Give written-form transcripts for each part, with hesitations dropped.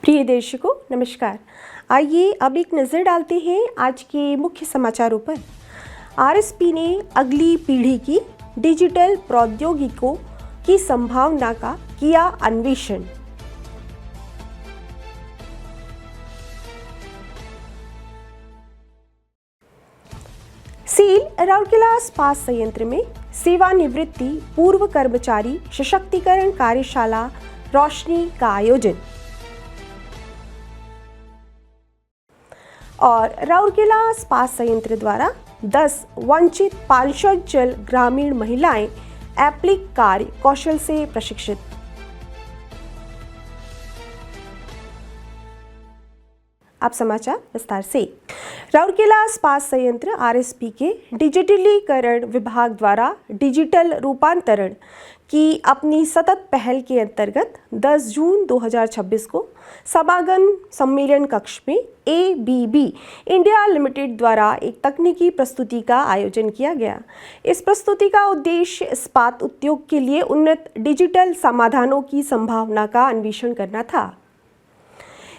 प्रिय दर्शकों नमस्कार। आइए अब एक नज़र डालते हैं आज के मुख्य समाचारों पर। आरएसपी ने अगली पीढ़ी की डिजिटल प्रौद्योगिकियों की संभावना का किया अन्वेषण। सील राउरकेला इस्पात संयंत्र में सेवानिवृत्ति पूर्व कर्मचारी सशक्तिकरण कार्यशाला रोशनी का आयोजन। और राउरकेला इस्पात संयंत्र द्वारा 10 वंचित पार्श्वजल ग्रामीण महिलाएं एप्लिक कार्य कौशल से प्रशिक्षित। अब समाचार विस्तार से। राउरकेला इस्पात संयंत्र आरएसपी के डिजिटलीकरण विभाग द्वारा डिजिटल रूपांतरण की अपनी सतत पहल के अंतर्गत 10 जून 2026 को सभागन सम्मेलन कक्ष में एबीबी इंडिया लिमिटेड द्वारा एक तकनीकी प्रस्तुति का आयोजन किया गया। इस प्रस्तुति का उद्देश्य इस्पात उद्योग के लिए उन्नत डिजिटल समाधानों की संभावना का अन्वेषण करना था।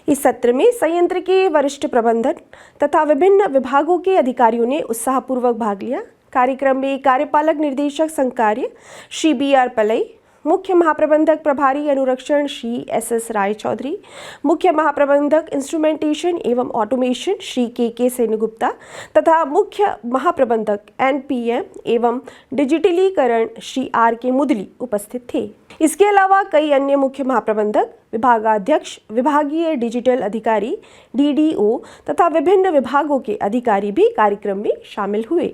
इस सत्र में संयंत्र के वरिष्ठ प्रबंधक तथा विभिन्न विभागों के अधिकारियों ने उत्साहपूर्वक भाग लिया। कार्यक्रम में कार्यपालक निर्देशक संकार्य श्री बी.आर. पलई, मुख्य महाप्रबंधक प्रभारी अनुरक्षण श्री एस.एस. राय चौधरी, मुख्य महाप्रबंधक इंस्ट्रूमेंटेशन एवं ऑटोमेशन श्री के सेनगुप्ता तथा मुख्य महाप्रबंधक एनपीएम एवं डिजिटलीकरण श्री आर.के. मुदली उपस्थित थे। इसके अलावा कई अन्य मुख्य महाप्रबंधक, विभागाध्यक्ष, विभागीय डिजिटल अधिकारी, डीडीओ तथा विभिन्न विभागों के अधिकारी भी कार्यक्रम में शामिल हुए।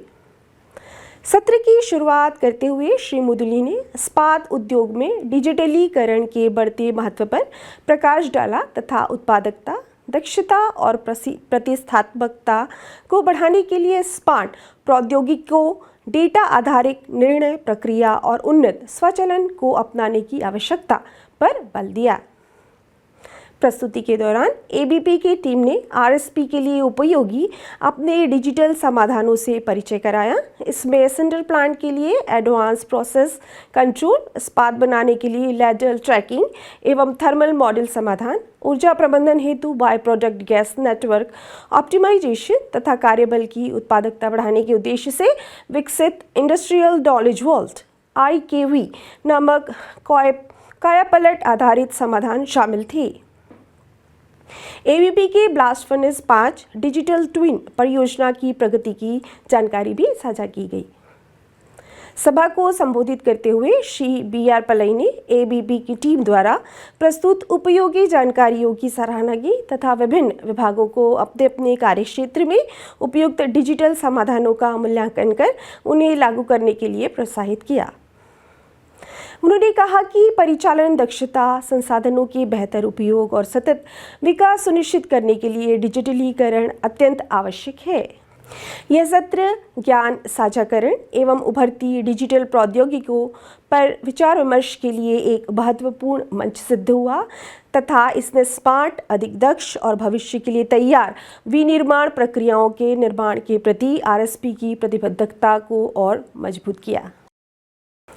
सत्र की शुरुआत करते हुए श्री मुदली ने इस्पात उद्योग में डिजिटलीकरण के बढ़ते महत्व पर प्रकाश डाला तथा उत्पादकता, दक्षता और प्रतिस्थापकता को बढ़ाने के लिए स्मार्ट प्रौद्योगिकियों, डेटा आधारित निर्णय प्रक्रिया और उन्नत स्वचालन को अपनाने की आवश्यकता पर बल दिया। प्रस्तुति के दौरान एबीपी की टीम ने आरएसपी के लिए उपयोगी अपने डिजिटल समाधानों से परिचय कराया। इसमें सिंडर प्लांट के लिए एडवांस प्रोसेस कंट्रोल, इस्पात बनाने के लिए लैडर ट्रैकिंग एवं थर्मल मॉडल समाधान, ऊर्जा प्रबंधन हेतु by product gas network optimisation तथा कार्यबल की उत्पादकता बढ़ाने के उद्देश्य से विकसित इंडस्ट्रियल नॉलेज वॉल्ट IKV नामक कायापलट आधारित समाधान शामिल थे। एबीपी के ब्लास्ट फर्नेस 5 डिजिटल ट्विन परियोजना की प्रगति की जानकारी भी साझा की गई। सभा को संबोधित करते हुए श्री बी.आर. पलई ने एबीपी की टीम द्वारा प्रस्तुत उपयोगी जानकारियों की सराहना की तथा विभिन्न विभागों को अपने अपने कार्यक्षेत्र में उपयुक्त डिजिटल समाधानों का मूल्यांकन कर उन्हें लागू करने के लिए प्रोत्साहित किया। उन्होंने कहा कि परिचालन दक्षता, संसाधनों के बेहतर उपयोग और सतत विकास सुनिश्चित करने के लिए डिजिटलीकरण अत्यंत आवश्यक है। यह सत्र ज्ञान साझाकरण एवं उभरती डिजिटल प्रौद्योगिकियों पर विचार विमर्श के लिए एक महत्वपूर्ण मंच सिद्ध हुआ तथा इसने स्मार्ट, अधिक दक्ष और भविष्य के लिए तैयार विनिर्माण प्रक्रियाओं के निर्माण के प्रति आरएसपी की प्रतिबद्धता को और मजबूत किया।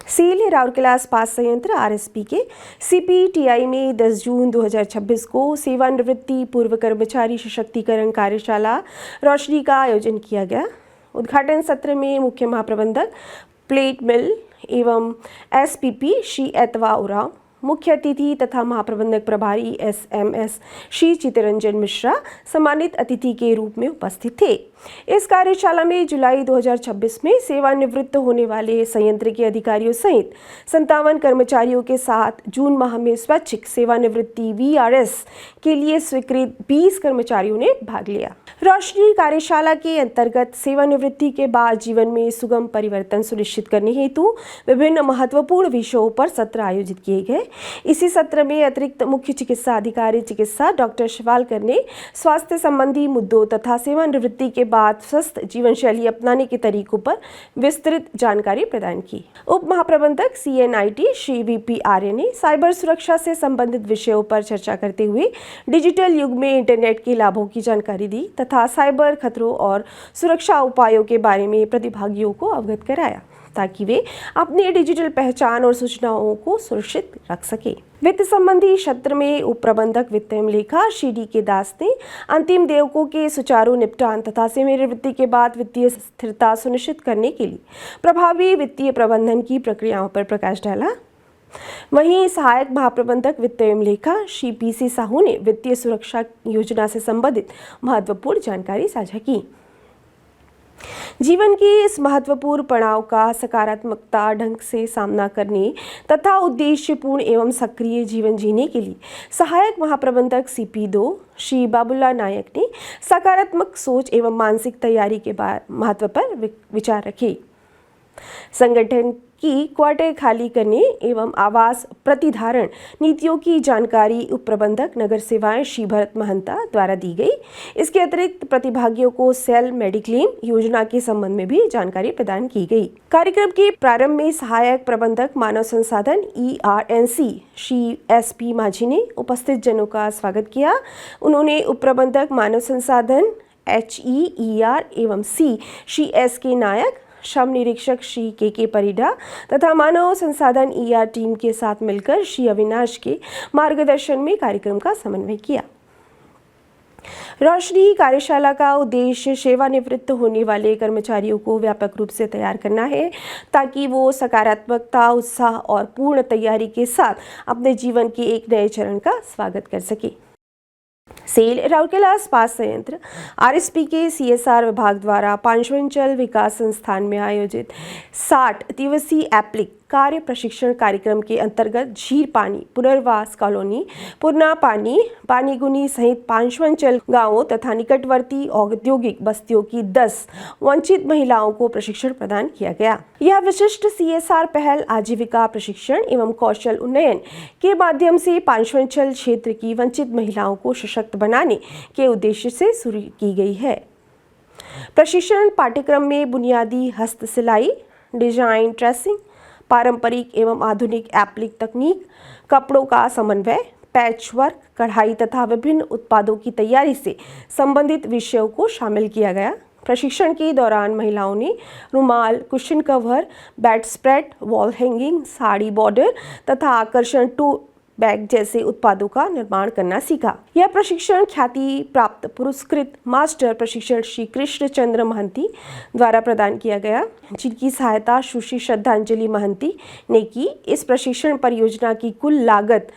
सील राउरकेला इस्पात संयंत्र आरएसपी के CPTI में 10 जून 2026 को सेवानिवृत्ति पूर्व कर्मचारी सशक्तिकरण कार्यशाला रोशनी का आयोजन किया गया। उद्घाटन सत्र में मुख्य महाप्रबंधक प्लेट मिल एवं SPP श्री एतवा उरांव, मुख्य अतिथि तथा महाप्रबंधक प्रभारी SMS श्री चितरंजन मिश्रा सम्मानित अतिथि के रूप में उपस्थित थे। इस कार्यशाला में जुलाई 2026 में सेवानिवृत्त होने वाले संयंत्र के अधिकारियों सहित 57 कर्मचारियों के साथ जून माह में स्वैच्छिक सेवानिवृत्ति VRS के लिए स्वीकृत 20 कर्मचारियों ने भाग लिया। रोशनी कार्यशाला के अंतर्गत सेवानिवृत्ति के बाद जीवन में सुगम परिवर्तन सुनिश्चित करने हेतु विभिन्न महत्वपूर्ण विषयों पर सत्र आयोजित किए गए। इसी सत्र में अतिरिक्त मुख्य चिकित्सा अधिकारी चिकित्सा डॉक्टर शिवालकर ने स्वास्थ्य संबंधी मुद्दों तथा सेवानिवृत्ति के बाद स्वस्थ जीवन शैली अपनाने के तरीकों पर विस्तृत जानकारी प्रदान की। उप महाप्रबंधक CNIT श्री VP आर्य ने साइबर सुरक्षा से संबंधित विषयों पर चर्चा करते हुए डिजिटल युग में इंटरनेट के लाभों की जानकारी दी तथा साइबर खतरों और सुरक्षा उपायों के बारे में प्रतिभागियों को अवगत कराया। ताकि वे अपनी डिजिटल पहचान और सूचनाओं को सुरक्षित रख सके। वित्त संबंधी सत्र में उप प्रबंधक वित्त एवं लेखा श्री डी.के. दास ने अंतिम देयकों के सुचारू निपटान तथा सेवानिवृत्ति के बाद वित्तीय स्थिरता सुनिश्चित करने के लिए प्रभावी वित्तीय प्रबंधन की प्रक्रियाओं पर प्रकाश डाला। वहीं सहायक महाप्रबंधक वित्त एवं लेखा श्री पी.सी. साहू ने वित्तीय सुरक्षा योजना से संबंधित महत्वपूर्ण जानकारी साझा की। जीवन के इस महत्वपूर्ण पड़ाव का सकारात्मकता ढंग से सामना करने तथा उद्देश्यपूर्ण एवं सक्रिय जीवन जीने के लिए सहायक महाप्रबंधक CP2 श्री बाबूलाल नायक ने सकारात्मक सोच एवं मानसिक तैयारी के महत्व पर विचार रखे। संगठन की क्वार्टर खाली करने एवं आवास प्रतिधारण नीतियों की जानकारी उप प्रबंधक नगर सेवाएं श्री भरत महंता द्वारा दी गई। इसके अतिरिक्त प्रतिभागियों को सेल मेडिक्लेम योजना के संबंध में भी जानकारी प्रदान की गई। कार्यक्रम के प्रारंभ में सहायक प्रबंधक मानव संसाधन ERNC श्री SP माझी ने उपस्थित जनों का स्वागत किया। उन्होंने उप प्रबंधक मानव संसाधन HEER एवं C श्री SK नायक, श्रम निरीक्षक श्री के परिडा तथा मानव संसाधन ER टीम के साथ मिलकर श्री अविनाश के मार्गदर्शन में कार्यक्रम का समन्वय किया। रोशनी कार्यशाला का उद्देश्य सेवानिवृत्त होने वाले कर्मचारियों को व्यापक रूप से तैयार करना है ताकि वो सकारात्मकता, उत्साह और पूर्ण तैयारी के साथ अपने जीवन के एक नए चरण का स्वागत कर सके। सेल राउरकेला इस्पात संयंत्र RSP के CSR विभाग द्वारा पांचवंचल विकास संस्थान में आयोजित 60 दिवसीय एप्लिक कार्य प्रशिक्षण कार्यक्रम के अंतर्गत झील पानी, पुनर्वास कॉलोनी, पुरना पानी, पानीगुनी सहित पांचवंचल गांवों तथा निकटवर्ती औद्योगिक बस्तियों की 10 वंचित महिलाओं को प्रशिक्षण प्रदान किया गया। यह विशिष्ट CSR पहल आजीविका प्रशिक्षण एवं कौशल उन्नयन के माध्यम से पांचवंचल क्षेत्र की वंचित महिलाओं को सशक्त बनाने के उद्देश्य से शुरू की गई है। प्रशिक्षण पाठ्यक्रम में बुनियादी हस्त सिलाई, डिजाइन, ट्रेसिंग, पारंपरिक एवं आधुनिक एप्लिक तकनीक, कपड़ों का समन्वय, पैच वर्क, कढ़ाई तथा विभिन्न उत्पादों की तैयारी से संबंधित विषयों को शामिल किया गया। प्रशिक्षण के दौरान महिलाओं ने रुमाल, cushion cover, bed spread, wall hanging, sari border तथा आकर्षण टोट बैग जैसे उत्पादों का निर्माण करना सीखा। यह प्रशिक्षण ख्याति प्राप्त पुरस्कृत मास्टर प्रशिक्षण श्री कृष्ण चंद्र महंती द्वारा प्रदान किया गया, जिनकी सहायता सुश्री श्रद्धांजलि महंती ने की। इस प्रशिक्षण परियोजना की कुल लागत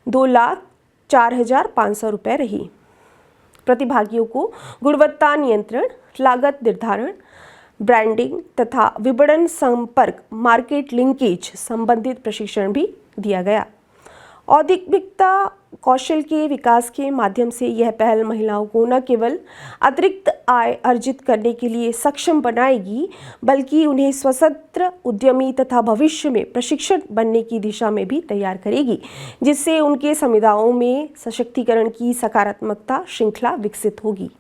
2,04,500 रुपये रही। प्रतिभागियों को गुणवत्ता नियंत्रण, लागत निर्धारण, ब्रांडिंग तथा विपणन संपर्क, मार्केट लिंकेज संबंधित प्रशिक्षण भी दिया गया। औद्योगिकता कौशल के विकास के माध्यम से यह पहल महिलाओं को न केवल अतिरिक्त आय अर्जित करने के लिए सक्षम बनाएगी, बल्कि उन्हें स्वतंत्र उद्यमी तथा भविष्य में प्रशिक्षण बनने की दिशा में भी तैयार करेगी, जिससे उनके समुदायों में सशक्तिकरण की सकारात्मकता श्रृंखला विकसित होगी।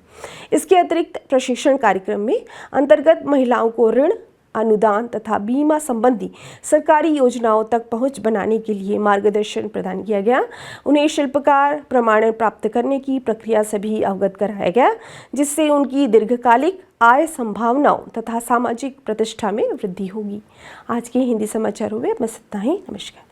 इसके अतिरिक्त प्रशिक्षण कार्यक्रम में अंतर्गत महिलाओं को ऋण, अनुदान तथा बीमा संबंधी सरकारी योजनाओं तक पहुंच बनाने के लिए मार्गदर्शन प्रदान किया गया। उन्हें शिल्पकार प्रमाणन प्राप्त करने की प्रक्रिया से भी अवगत कराया गया, जिससे उनकी दीर्घकालिक आय संभावनाओं तथा सामाजिक प्रतिष्ठा में वृद्धि होगी। आज के हिंदी समाचारों में बस इतना ही। नमस्कार।